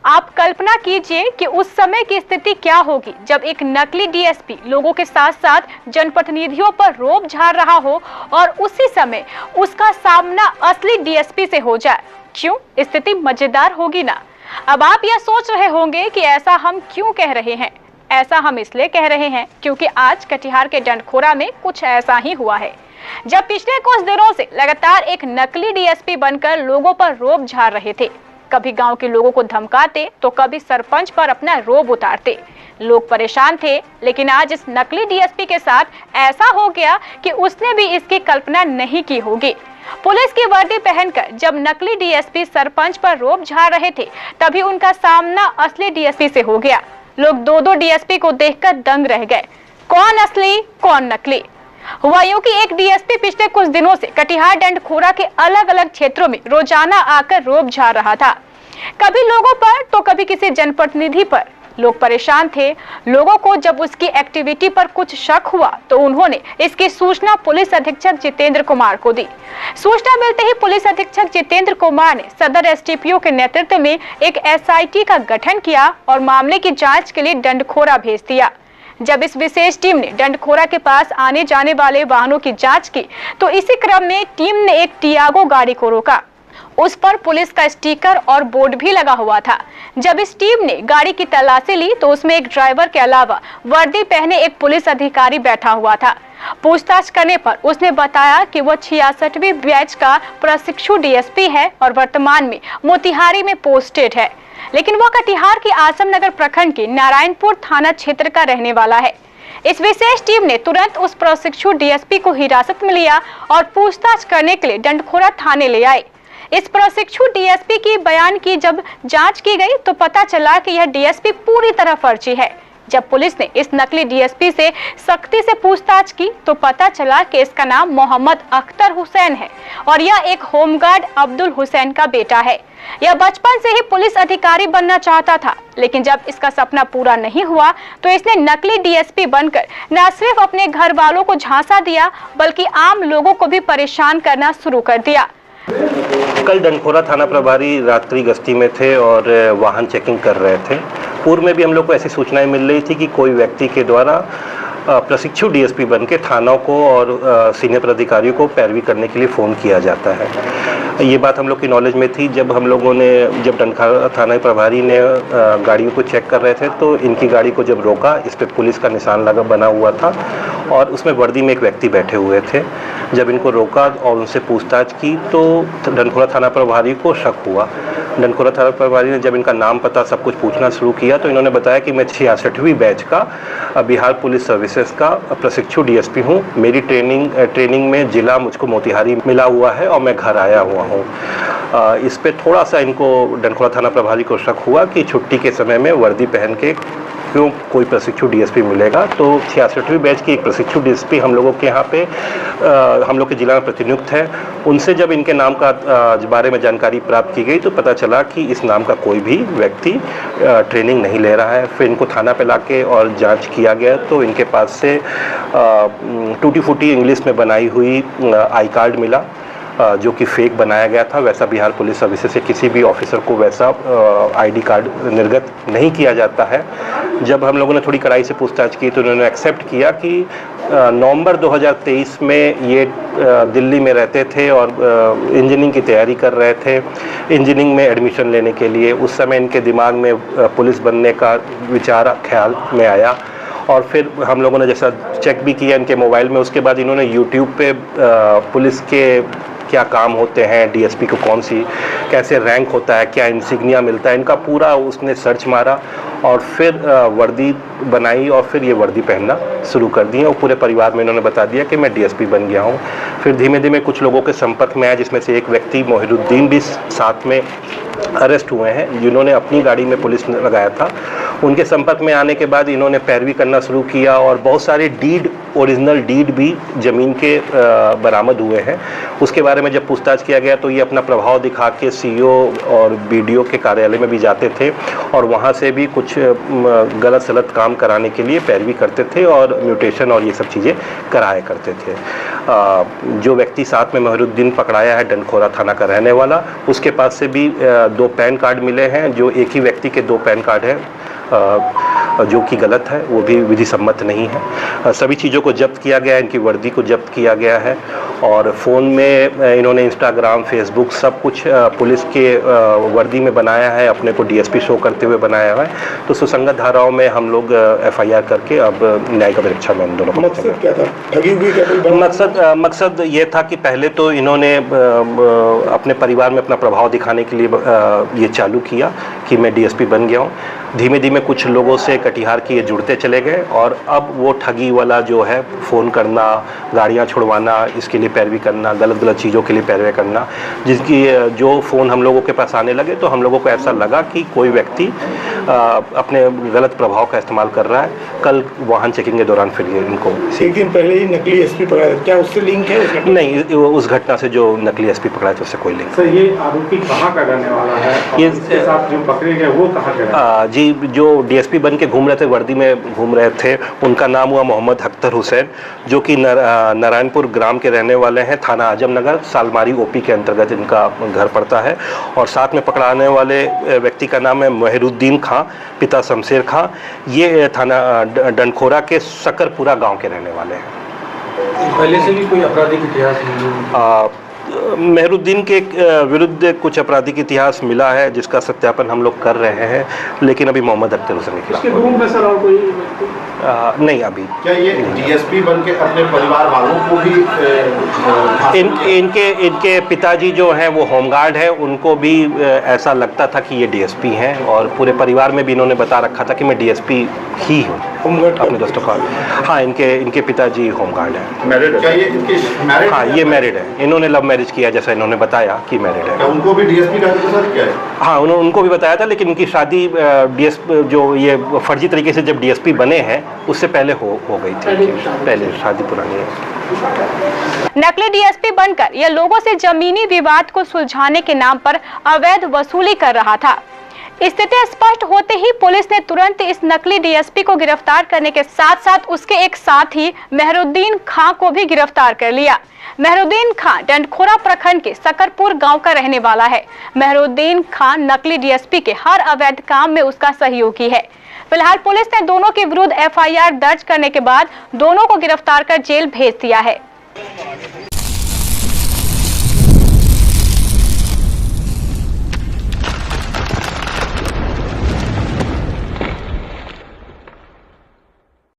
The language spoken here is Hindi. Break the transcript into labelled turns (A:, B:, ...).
A: आप कल्पना कीजिए कि उस समय की स्थिति क्या होगी जब एक नकली डीएसपी लोगों के साथ साथ जनप्रतिनिधियों पर रोब झाड़ रहा हो और उसी समय उसका सामना असली डीएसपी से हो जाए। क्यों? स्थिति मजेदार होगी ना। अब आप यह सोच रहे होंगे कि ऐसा हम क्यों कह रहे हैं। ऐसा हम इसलिए कह रहे हैं क्योंकि आज कटिहार के डंडखोरा में कुछ ऐसा ही हुआ है, जब पिछले कुछ दिनों से लगातार एक नकली डीएसपी बनकर लोगों पर रोब झाड़ रहे थे। कभी गांव के लोगों को धमकाते तो कभी सरपंच पर अपना रोब उतारते। लोग परेशान थे, लेकिन आज इस नकली डीएसपी के साथ ऐसा हो गया कि उसने भी इसकी कल्पना नहीं की होगी। पुलिस की वर्दी पहनकर जब नकली डीएसपी सरपंच पर रोब झाड़ रहे थे, तभी उनका सामना असली डीएसपी से हो गया। लोग दो डीएसपी को देखकर दंग रह गए। कौन असली, कौन नकली? हुआ यूं कि एक डीएसपी पिछले कुछ दिनों से कटिहार डंडखोरा के अलग अलग क्षेत्रों में रोजाना आकर रोब झाड़ रहा था, कभी लोगों पर तो कभी किसी जनप्रतिनिधि पर। लोग परेशान थे। लोगों को जब उसकी एक्टिविटी पर कुछ शक हुआ तो उन्होंने इसकी सूचना पुलिस अधीक्षक जितेंद्र कुमार को दी। सूचना मिलते ही पुलिस अधीक्षक जितेंद्र कुमार ने सदर एसडीपीओ के नेतृत्व में एक एसआईटी का गठन किया और मामले की जांच के लिए डंडखोरा भेज दिया। जब इस विशेष टीम ने डंडखोरा के पास आने जाने वाले वाहनों की जांच की तो इसी क्रम में टीम ने एक टियागो गाड़ी को रोका। उस पर पुलिस का स्टिकर और बोर्ड भी लगा हुआ था। जब इस टीम ने गाड़ी की तलाशी ली तो उसमें एक ड्राइवर के अलावा वर्दी पहने एक पुलिस अधिकारी बैठा हुआ था। पूछताछ करने पर उसने बताया कि वह 66वीं बैच का प्रशिक्षु डीएसपी है और वर्तमान में मोतिहारी में पोस्टेड है, लेकिन वह कटिहार के आजमनगर प्रखंड के नारायणपुर थाना क्षेत्र का रहने वाला है। इस विशेष टीम ने तुरंत उस प्रशिक्षु डीएसपी को हिरासत में लिया और पूछताछ करने के लिए डंडखोरा थाने ले आए। इस प्रशिक्षु डीएसपी की बयान की जब जांच की गई तो पता चला कि यह डीएसपी पूरी तरह फर्जी है। जब पुलिस ने इस नकली डीएसपी से सख्ती से पूछताछ की तो पता चला कि इसका नाम मोहम्मद अख्तर हुसैन है और यह एक होमगार्ड अब्दुल हुसैन का बेटा है। यह बचपन से ही पुलिस अधिकारी बनना चाहता था, लेकिन जब इसका सपना पूरा नहीं हुआ तो इसने नकली डीएसपी बनकर न सिर्फ अपने घर वालों को झांसा दिया बल्कि आम लोगों को भी परेशान करना शुरू कर दिया।
B: कल डंडखोरा थाना प्रभारी रात्रि गश्ती में थे और वाहन चेकिंग कर रहे थे। पूर्व में भी हम लोग को ऐसी सूचनाएं मिल रही थी कि कोई व्यक्ति के द्वारा प्रशिक्षु डीएसपी बन के थानों को और सीनियर अधिकारियों को पैरवी करने के लिए फ़ोन किया जाता है। ये बात हम लोग की नॉलेज में थी। जब हम लोगों ने जब डंडखोरा थाना प्रभारी ने गाड़ियों को चेक कर रहे थे तो इनकी गाड़ी को जब रोका, इस पर पुलिस का निशान लगा बना हुआ था और उसमें वर्दी में एक व्यक्ति बैठे हुए थे। जब इनको रोका और उनसे पूछताछ की तो डंडखोरा थाना प्रभारी को शक हुआ। डंडखोरा थाना प्रभारी ने जब इनका नाम पता सब कुछ पूछना शुरू किया तो इन्होंने बताया कि मैं 66वीं बैच का बिहार पुलिस सर्विसेज का प्रशिक्षु डीएसपी हूं। मेरी ट्रेनिंग में जिला मुझको मोतिहारी मिला हुआ है और मैं घर आया हुआ हूं। इस पे थोड़ा सा इनको डंडखोरा थाना प्रभारी को शक हुआ कि छुट्टी के समय में वर्दी पहन के क्यों कोई प्रशिक्षु डीएसपी मिलेगा। तो 66वीं बैच की एक प्रशिक्षु डीएसपी हम लोगों के यहाँ पे हम लोग के जिला में प्रतिनियुक्त है। उनसे जब इनके नाम का बारे में जानकारी प्राप्त की गई तो पता चला कि इस नाम का कोई भी व्यक्ति ट्रेनिंग नहीं ले रहा है। फिर इनको थाना पे लाके और जांच किया गया तो इनके पास से टूटी फूटी इंग्लिश में बनाई हुई आई कार्ड मिला, जो कि फेक बनाया गया था। वैसा बिहार पुलिस सर्विसेज से किसी भी ऑफिसर को वैसा आईडी कार्ड निर्गत नहीं किया जाता है। जब हम लोगों ने थोड़ी कड़ाई से पूछताछ की तो उन्होंने एक्सेप्ट किया कि नवंबर 2023 में ये दिल्ली में रहते थे और इंजीनियरिंग की तैयारी कर रहे थे। इंजीनियरिंग में एडमिशन लेने के लिए उस समय इनके दिमाग में पुलिस बनने का विचार ख्याल में आया और फिर हम लोगों ने जैसा चेक भी किया इनके मोबाइल में। उसके बाद इन्होंने यूट्यूब पे पुलिस के क्या काम होते हैं, डीएसपी को कौन सी कैसे रैंक होता है, क्या इंसिग्निया मिलता है, इनका पूरा उसने सर्च मारा और फिर वर्दी बनाई और फिर ये वर्दी पहनना शुरू कर दी और पूरे परिवार में इन्होंने बता दिया कि मैं डीएसपी बन गया हूँ। फिर धीमे धीमे कुछ लोगों के संपर्क में आया, जिसमें से एक व्यक्ति मोहिरुद्दीन भी साथ में अरेस्ट हुए हैं, जिन्होंने अपनी गाड़ी में पुलिस ने लगाया था। उनके संपर्क में आने के बाद इन्होंने पैरवी करना शुरू किया और बहुत सारे डीड ओरिजिनल डीड भी ज़मीन के बरामद हुए हैं। उसके बारे में जब पूछताछ किया गया तो ये अपना प्रभाव दिखा के सीईओ और बीडीओ के कार्यालय में भी जाते थे और वहाँ से भी कुछ गलत सलत काम कराने के लिए पैरवी करते थे और म्यूटेशन और ये सब चीज़ें कराया करते थे। जो व्यक्ति साथ में महरुद्दीन पकड़ाया है, डंडखोरा थाना का रहने वाला, उसके पास से भी 2 पैन कार्ड मिले हैं, जो एक ही व्यक्ति के 2 पैन कार्ड हैं, जो कि गलत है, वो भी विधि सम्मत नहीं है। सभी चीज़ों को जब्त किया गया है, इनकी वर्दी को जब्त किया गया है और फ़ोन में इन्होंने इंस्टाग्राम, फेसबुक सब कुछ पुलिस के वर्दी में बनाया है, अपने को डीएसपी शो करते हुए बनाया हुआ है। तो सुसंगत धाराओं में हम लोग एफआईआर करके अब न्यायिक अभिरक्षा में इन दोनों को
C: मकसद क्या था? ठगी हुई क्या?
B: मकसद ये था कि पहले तो इन्होंने अपने परिवार में अपना प्रभाव दिखाने के लिए ये चालू किया कि मैं डीएसपी बन गया हूँ। धीमे धीमे कुछ लोगों से कटिहार के ये जुड़ते चले गए और अब वो ठगी वाला जो है, फ़ोन करना, गाड़ियाँ छुड़वाना, इसके लिए पैरवी करना, गलत चीज़ों के लिए पैरवी करना, जिसकी जो फ़ोन हम लोगों के पास आने लगे तो हम लोगों को ऐसा लगा कि कोई व्यक्ति अपने गलत प्रभाव का इस्तेमाल कर रहा है। कल वाहन चेकिंग के दौरान फिर ये इनको
C: एक दिन पहले ही नकली एसपी पकड़ा था, क्या उससे लिंक है?
B: नहीं, उस घटना से जो नकली एसपी पकड़ा था उससे कोई लिंक।
D: सर, ये आरोपी कहाँ का रहने वाला है?
B: ये
D: इसके साथ जो पकड़े गए वो कहाँ के?
B: जी, जो डीएसपी बन के घूम रहे थे, वर्दी में घूम रहे थे, उनका नाम हुआ मोहम्मद अख्तर हुसैन, जो कि नारायणपुर ग्राम के रहने वाले हैं। थाना आजमनगर, सालमारी ओपी के अंतर्गत इनका घर पड़ता है। और साथ में पकड़ाने वाले व्यक्ति का नाम है महरुद्दीन खां, पिता शमशेर खां। ये थाना डंडखोरा के सकरपुरा गांव के रहने वाले हैं।
D: पहले से भी कोई आपराधिक इतिहास?
B: महरुद्दीन के विरुद्ध कुछ आपराधिक इतिहास मिला है, जिसका सत्यापन हम लोग कर रहे हैं, लेकिन अभी मोहम्मद अख्तर हुसैन के खिलाफ नहीं। अभी
E: क्या ये डीएसपी बन के अपने परिवार वालों को भी
B: इनके पिताजी जो हैं वो होमगार्ड है, उनको भी ऐसा लगता था कि ये डीएसपी हैं और पूरे परिवार में भी इन्होंने बता रखा था कि मैं डीएसपी ही हूँ अपने दोस्तों का। हाँ, इनके पिताजी होमगार्ड हैं।
E: मैरिड? क्या ये इनके मैरिड?
B: हाँ, ये मैरिड है। इन्होंने लव मैरिज किया, जैसा इन्होंने बताया कि मैरिड है।
E: क्या उनको भी डीएसपी का शादी किया है?
B: हाँ, उनको भी बताया था, लेकिन उनकी शादी डीएसपी जो ये फर्जी तरीके से जब डीएसपी बने हैं उससे पहले हो गई थी। पहले शादी पुरानी है।
A: नकली डीएसपी बनकर यह लोगों से जमीनी विवाद को सुलझाने के नाम पर अवैध वसूली कर रहा था। स्थिति स्पष्ट होते ही पुलिस ने तुरंत इस नकली डीएसपी को गिरफ्तार करने के साथ साथ उसके एक साथी महरुद्दीन खां को भी गिरफ्तार कर लिया। महरुद्दीन खां डंडखोरा प्रखंड के सकरपुर गांव का रहने वाला है। महरुद्दीन खां नकली डीएसपी के हर अवैध काम में उसका सहयोगी है। फिलहाल पुलिस ने दोनों के विरुद्ध एफआईआर दर्ज करने के बाद दोनों को गिरफ्तार कर जेल भेज दिया है।